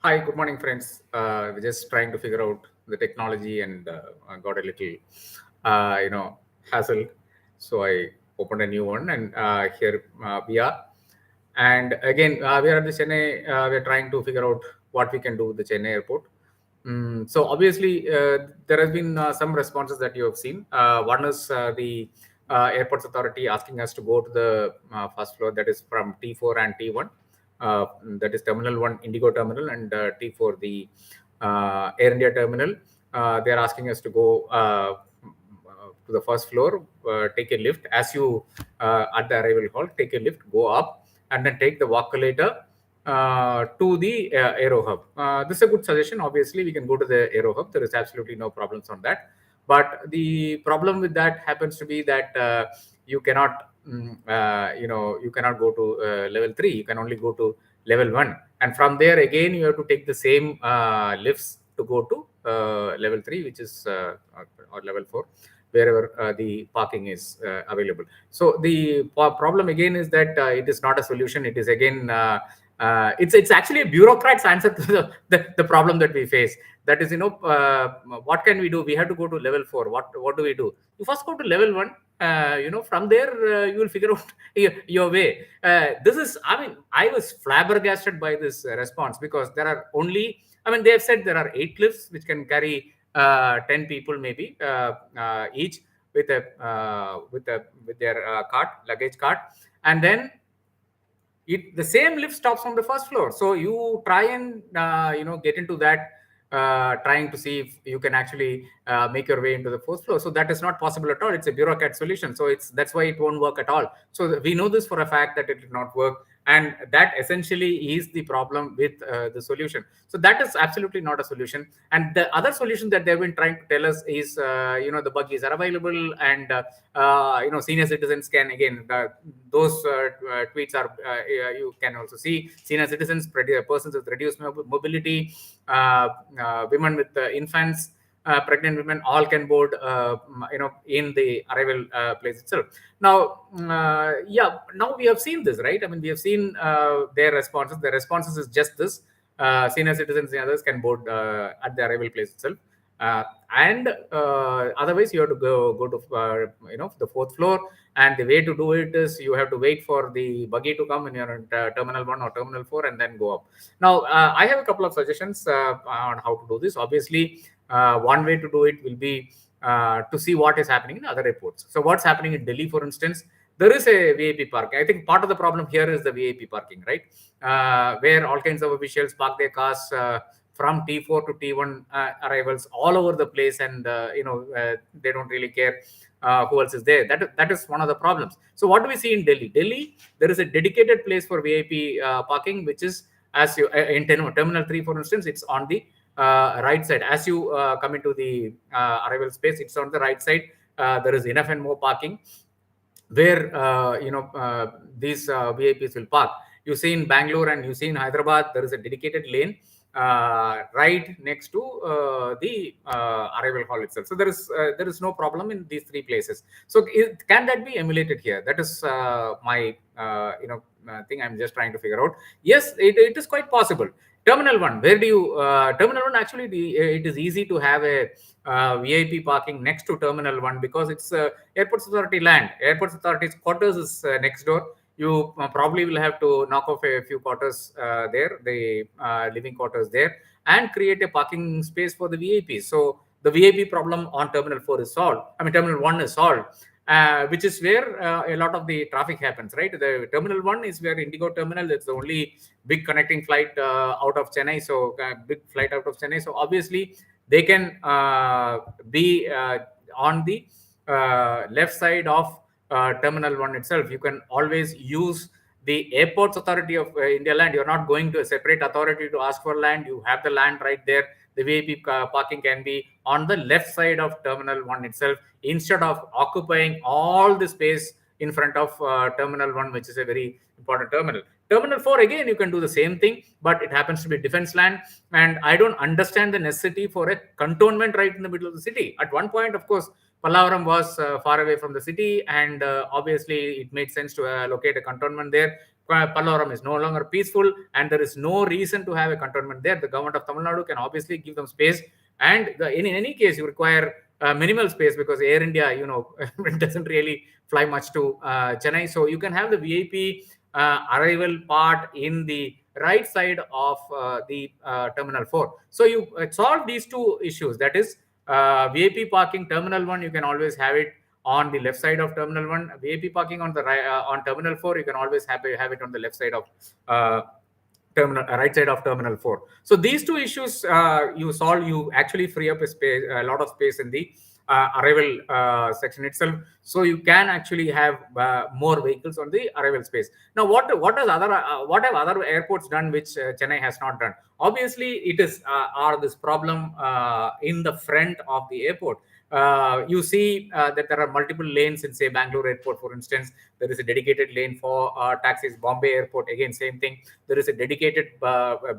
Hi, good morning, friends. We're just trying to figure out the technology and got a little, hassle. So I opened a new one, and here we are. And again, we are at the Chennai. We're trying to figure out what we can do with the Chennai Airport. So obviously, there has been some responses that you have seen. One is the Airports Authority asking us to go to the first floor, that is from T4 and T1. That is Terminal 1 Indigo Terminal and T4 the Air India Terminal. They are asking us to go to the first floor, take a lift. As you at the arrival hall, take a lift, go up, and then take the walkulator to the Aero Hub. This is a good suggestion. Obviously, we can go to the Aero Hub. There is absolutely no problems on that. But the problem with that happens to be that you cannot, you cannot go to level 3. You can only go to level 1, and from there again you have to take the same lifts to go to level 3, which is or level 4, wherever the parking is available. So the problem again is that it is not a solution. It is again it's actually a bureaucrat's answer to the problem that we face. That is, what can we do? We have to go to level 4. What do we do? You first go to level 1. From there you will figure out your way. This is, I mean, I was flabbergasted by this response, because there are only, I mean, they have said there are 8 lifts which can carry 10 people maybe each, with their cart, luggage cart. And then the same lift stops on the first floor. So you try and get into that, trying to see if you can actually make your way into the fourth floor. So that is not possible at all. It's a bureaucrat solution. So that's why it won't work at all. So we know this for a fact that it did not work, and that essentially is the problem with the solution. So that is absolutely not a solution. And the other solution that they've been trying to tell us is the buggies are available, and senior citizens can, again, those tweets are you can also see senior citizens, persons with reduced mobility, women with infants, pregnant women, all can board in the arrival place itself. Now now we have seen this, right? I mean, we have seen their responses is just this: senior citizens and others can board at the arrival place itself. And otherwise you have to go to the fourth floor, and the way to do it is you have to wait for the buggy to come when you're in terminal 1 or terminal 4, and then go up. Now I have a couple of suggestions on how to do this. Obviously, one way to do it will be to see what is happening in other airports. So what's happening in Delhi, for instance? There is a VIP parking. I think part of the problem here is the VIP parking, right? Where all kinds of officials park their cars from T4 to T1 arrivals all over the place, and they don't really care who else is there. That is one of the problems. So what do we see in Delhi? Delhi, there is a dedicated place for VIP parking, which is, as you in terminal 3, for instance, it's on the right side. As you come into the arrival space, it's on the right side. There is enough and more parking where these VIPs will park. You see in Bangalore and you see in Hyderabad, there is a dedicated lane right next to the arrival hall itself. So there is no problem in these 3 places. So can that be emulated here? That is my thing I'm just trying to figure out. Yes, it is quite possible. Terminal 1, where do you terminal 1, actually it is easy to have a VIP parking next to terminal 1, because it's Airports Authority land. Airports Authority's quarters is next door. You probably will have to knock off a few quarters there, the living quarters there, and create a parking space for the VIPs. So the VIP problem on terminal 4 is solved. I mean, terminal 1 is solved, which is where a lot of the traffic happens, right? The terminal 1 is where Indigo terminal. It's the only big connecting flight out of Chennai. So big flight out of Chennai. So obviously they can be on the left side of terminal 1 itself. You can always use the Airports Authority of India land. You're not going to a separate authority to ask for land. You have the land right there. The VIP parking can be on the left side of terminal 1 itself, instead of occupying all the space in front of terminal 1, which is a very important terminal. Terminal 4, again, you can do the same thing, but it happens to be defense land, and I don't understand the necessity for a cantonment right in the middle of the city. At one point, of course, Pallavaram was far away from the city, and obviously it made sense to locate a cantonment there. Pallavaram is no longer peaceful, and there is no reason to have a cantonment there. The government of Tamil Nadu can obviously give them space, and in any case, you require minimal space because Air India, it doesn't really fly much to Chennai. So you can have the VIP arrival part in the right side of the Terminal 4. So you solve these two issues. That is, VIP parking Terminal 1, you can always have it on the left side of Terminal 1. VIP parking on the right, on Terminal 4, you can always have it on the left side of right side of Terminal 4. So these two issues you solve, you actually free up a lot of space in the arrival section itself, so you can actually have more vehicles on the arrival space. Now, what have other airports done which Chennai has not done? Obviously, it is this problem in the front of the airport. You see that there are multiple lanes in, say, Bangalore Airport, for instance. There is a dedicated lane for taxis. Bombay Airport, again, same thing. There is a dedicated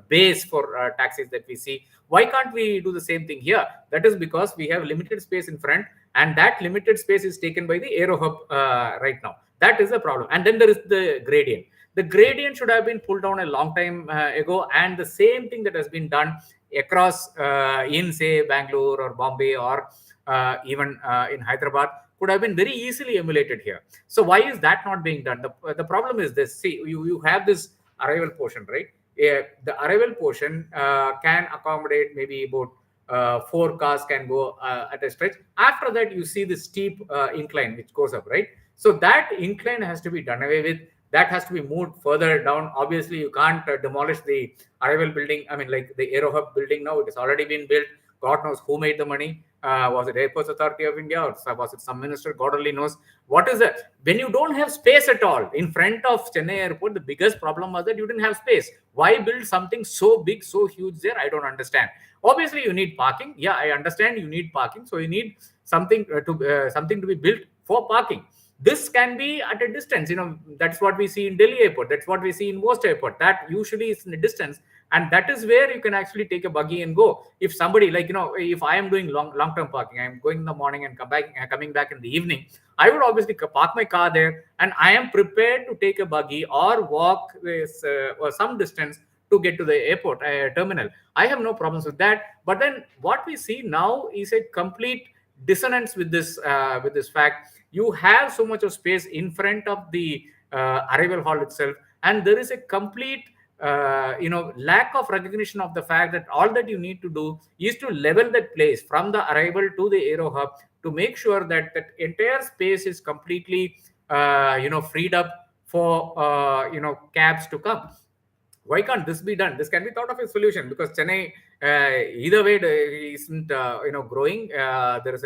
base for taxis that we see. Why can't we do the same thing here? That is because we have limited space in front, and that limited space is taken by the Aero Hub right now. That is the problem. And then there is the gradient. The gradient should have been pulled down a long time ago, and the same thing that has been done across in, say, Bangalore or Bombay or even in Hyderabad could have been very easily emulated here. So why is that not being done? The problem is this. See, you have this arrival portion, right? The arrival portion can accommodate maybe about 4 cars can go at a stretch. After that, you see the steep incline which goes up, right? So that incline has to be done away with. That has to be moved further down. Obviously, you can't demolish the arrival building. I mean, like the Aero Hub building now, it has already been built. God knows who made the money. Was it Airports Authority of India, or was it some minister? God only knows. What is it? When you don't have space at all in front of Chennai Airport, the biggest problem was that you didn't have space. Why build something so big, so huge there? I don't understand. Obviously, you need parking. Yeah, I understand you need parking. So you need something to be built for parking. This can be at a distance. That's what we see in Delhi Airport. That's what we see in most airport. That usually is in a distance, and that is where you can actually take a buggy and go. If somebody, if I am doing long-term parking, I am going in the morning and coming back in the evening, I would obviously park my car there, and I am prepared to take a buggy or walk with some distance to get to the airport terminal. I have no problems with that. But then what we see now is a complete dissonance with this fact. You have so much of space in front of the arrival hall itself, and there is a complete lack of recognition of the fact that all that you need to do is to level that place from the arrival to the Aero Hub to make sure that that entire space is completely freed up for cabs to come. Why can't this be done? This can be thought of a solution, because Chennai, either way, isn't growing. There is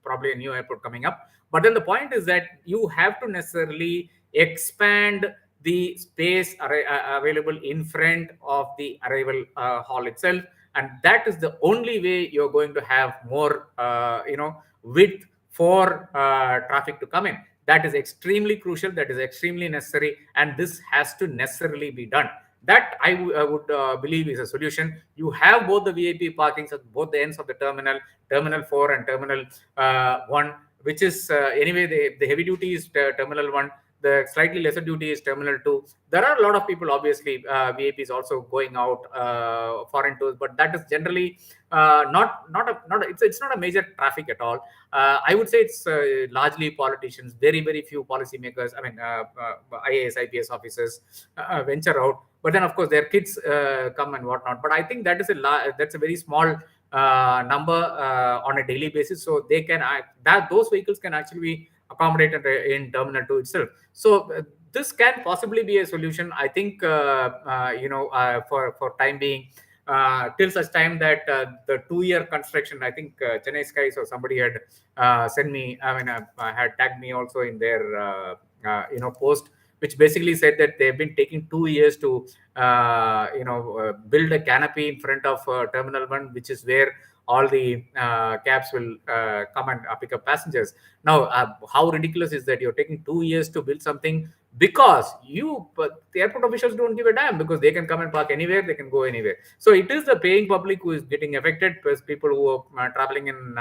probably a new airport coming up, but then the point is that you have to necessarily expand the space available in front of the arrival hall itself, and that is the only way you're going to have more width for traffic to come in. That is extremely crucial. That is extremely necessary, and this has to necessarily be done. That I would believe is a solution. You have both the VIP parkings at both the ends of the Terminal 4 and Terminal 1, which is anyway the heavy duty is Terminal 1. The slightly lesser duty is Terminal 2. There are a lot of people, obviously, VIPs also going out foreign tours, but that is generally it's not a major traffic at all. I would say it's largely politicians. Very, very few policymakers. I mean, IAS, IPS officers venture out, but then of course their kids come and whatnot. But I think that is that's a very small number on a daily basis. So they can those vehicles can actually be accommodated in Terminal 2 itself. So this can possibly be a solution, I think, for time being, till such time that the 2-year construction, I think Chennai Skies or somebody had sent me, had tagged me also in their post, which basically said that they've been taking 2 years to build a canopy in front of Terminal 1, which is where all the cabs will come and pick up passengers. Now, how ridiculous is that? You're taking 2 years to build something because but the airport officials don't give a damn, because they can come and park anywhere, they can go anywhere. So it is the paying public who is getting affected, plus people who are traveling in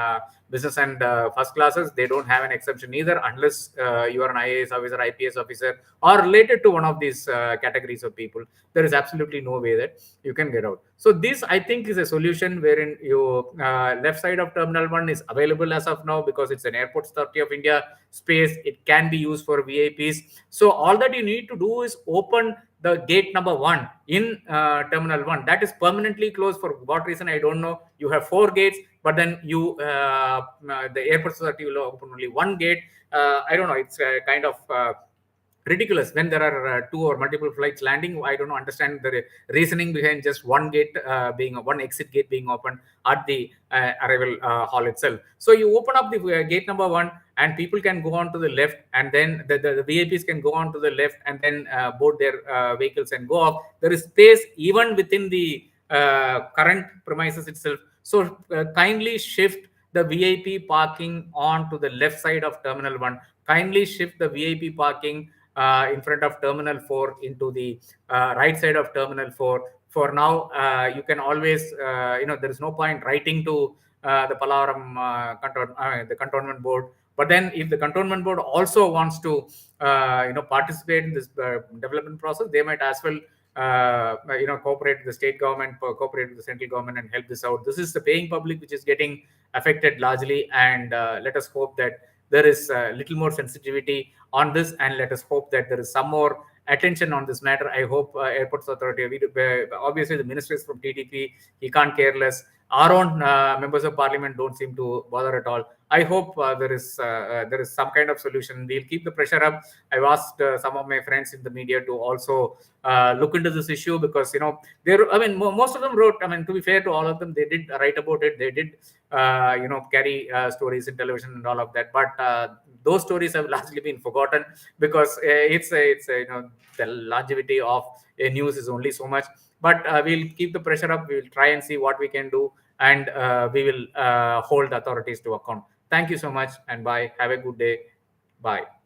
business and first classes, they don't have an exception either, unless you are an IAS officer, IPS officer, or related to one of these categories of people. There is absolutely no way that you can get out. So this, I think, is a solution wherein you left side of Terminal 1 is available as of now, because it's an Airports Authority of India space. It can be used for VIPs. So all that you need to do is open the gate number 1 in Terminal 1. That is permanently closed. For what reason, I don't know. You have 4 gates, but then the Airports Authority will open only 1 gate. I don't know. It's kind of ridiculous when there are 2 or multiple flights landing. I don't understand the reasoning behind just 1 gate being 1 exit gate being open at the arrival hall itself. So you open up the gate number 1, and people can go on to the left, and then the VIPs can go on to the left, and then board their vehicles and go off. There is space even within the current premises itself. So kindly shift the VIP parking on to the left side of Terminal 1. Kindly shift the VIP parking in front of Terminal 4 into the right side of Terminal 4. For now, you can always, there is no point writing to the Pallavaram the cantonment board. But then, if the cantonment board also wants to, participate in this development process, they might as well, cooperate with the state government, cooperate with the central government, and help this out. This is the paying public which is getting affected largely, and let us hope that there is a little more sensitivity on this, and let us hope that there is some more attention on this matter. I hope Airports Authority, obviously the minister is from TDP, he can't care less. Our own members of parliament don't seem to bother at all. I hope there is some kind of solution. We'll keep the pressure up. I've asked some of my friends in the media to also look into this issue, because most of them wrote. To be fair to all of them, they did write about it. They did carry stories in television and all of that. But those stories have largely been forgotten, because the longevity of a news is only so much. But we'll keep the pressure up. We'll try and see what we can do, and we will hold authorities to account. Thank you so much, and bye. Have a good day. Bye.